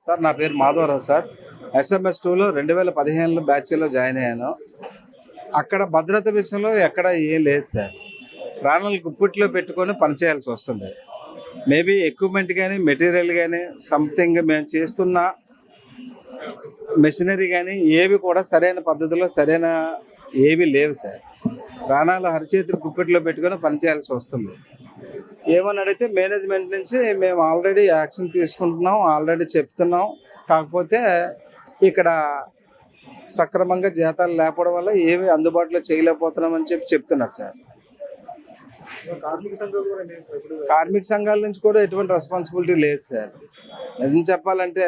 Sir నా పేరు Madhavarao sir. SMS 2లో 2015లో బ్యాచ్లో జాయిన్ అయ్యాను. అక్కడ భద్రత విషయంలో ఎక్కడ ఏం లేదు సార్. ప్రాణాలు గుప్పిట్లో పెట్టుకొని పనిచేయాల్సి వస్తుంది. మేబీ ఎక్విప్మెంట్ కానీ మెటీరియల్ కానీ సంథింగ్ మేము చేస్తున్న మెషినరీ కానీ ఏవి కూడా సరైన పద్ధతిలో ఏవి లేవు సార్. ప్రాణాలు అరచేతులు గుప్పిట్లో పెట్టుకొని పనిచేయాల్సి వస్తుంది. ఏమని అడిగితే మేనేజ్మెంట్ నుంచి మేము ఆల్రెడీ యాక్షన్ తీసుకుంటున్నాం, ఆల్రెడీ చెప్తున్నాం, కాకపోతే ఇక్కడ సక్రమంగా జీతాలు లేకపోవడం వల్ల ఏమి అందుబాటులో చేయలేకపోతున్నామని చెప్తున్నారు సార్. కార్మిక సంఘాల నుంచి కూడా ఎటువంటి రెస్పాన్సిబిలిటీ లేదు సార్. నిజం చెప్పాలంటే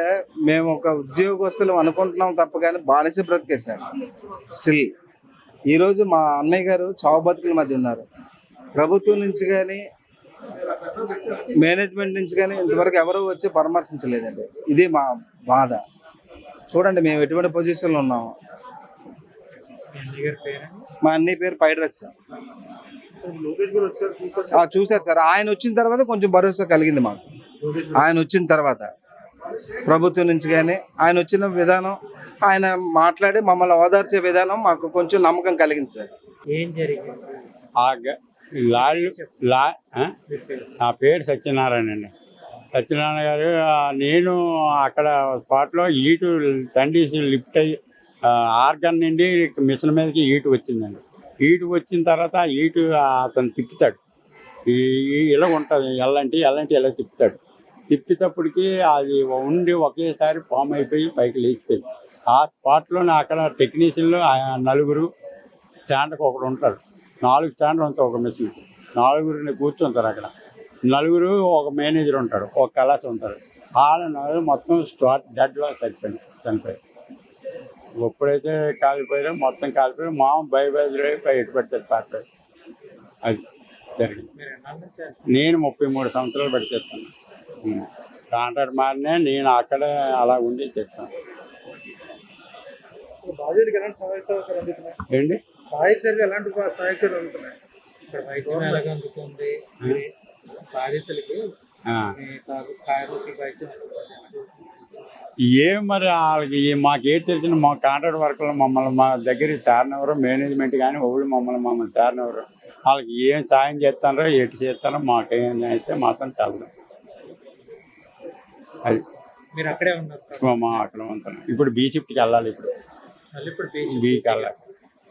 మేము ఒక ఉద్యోగస్తులు అనుకుంటున్నాం తప్ప కానీ బానిస బ్రతికే సార్. స్టిల్ ఈరోజు మా అన్నయ్య గారు చావు బతుకుల మధ్య ఉన్నారు. ప్రభుత్వం నుంచి కానీ మేనేజ్మెంట్ నుంచి కానీ ఇంతవరకు ఎవరు వచ్చి పరామర్శించలేదండి. ఇది మా బాధ. చూడండి మేము ఎటువంటి పొజిషన్లో ఉన్నాము. మా అన్నయ్య పేరు పైడ్రస్ సార్. చూశారు సార్. ఆయన వచ్చిన తర్వాత కొంచెం భరోసా కలిగింది మాకు. ఆయన వచ్చిన తర్వాత ప్రభుత్వం నుంచి కానీ ఆయన వచ్చిన విధానం, ఆయన మాట్లాడి మమ్మల్ని ఓదార్చే విధానం మాకు కొంచెం నమ్మకం కలిగింది సార్. ఏం జరిగింది? నా పేరు సత్యనారాయణ అండి. సత్యనారాయణ గారు, నేను అక్కడ స్పాట్లో ఈటు తండీసి లిఫ్ట్ అయ్యి ఆర్గన్ నుండి మిషన్ మీదకి ఈటు వచ్చిందండి. ఈటు వచ్చిన తర్వాత ఈటు అతను తిప్పుతాడు. ఇలా ఉంటుంది ఎల్లంటి ఇలా తిప్పుతాడు. తిప్పేటప్పటికి అది ఉండి ఒకేసారి ఫామ్ అయిపోయి పైకి లేచిపోయింది. ఆ స్పాట్లోనే అక్కడ టెక్నీషియన్లు 4 స్టాండ్కి ఒకడు ఉంటారు. 4 స్టాండ్లు ఉంటాయి ఒక మెషిన్. 4 కూర్చుంటారు అక్కడ. 4 ఒక మేనేజర్ ఉంటాడు, ఒక కలాస్ ఉంటారు. వాళ్ళ 4 మొత్తం స్పాట్ డెడ్లో చనిపోయి ఎప్పుడైతే కాలిపోయారో మొత్తం కాలిపోయి మామ బయలుదేరి బయట పెట్టారు పాత్ర. అది జరిగింది. నేను 33 సంవత్సరాలు బట్టి చేస్తాను. కాంట్రాక్ట్ మారినే నేను అక్కడ అలా ఉండి చేస్తాను. ఏంటి ఏం మరి వాళ్ళకి మాకేం తెలిసిన మా కాంట్రాక్ట్ వర్కర్లు మమ్మల్ని మా దగ్గర చేరనివ్వరు. మేనేజ్మెంట్ కానీ ఒకళ్ళు మమ్మల్ని చేరనివ్వరు. వాళ్ళకి ఏం సాయం చేస్తారో ఎటు చేస్తారో మాకేం అయితే మాత్రం చాలు. అది మీరు అక్కడే ఉన్నారు. మా అక్కడ ఉంటాను. ఇప్పుడు బీ షిఫ్ట్కి వెళ్ళాలి. ఇప్పుడు బీకి వెళ్ళాలి.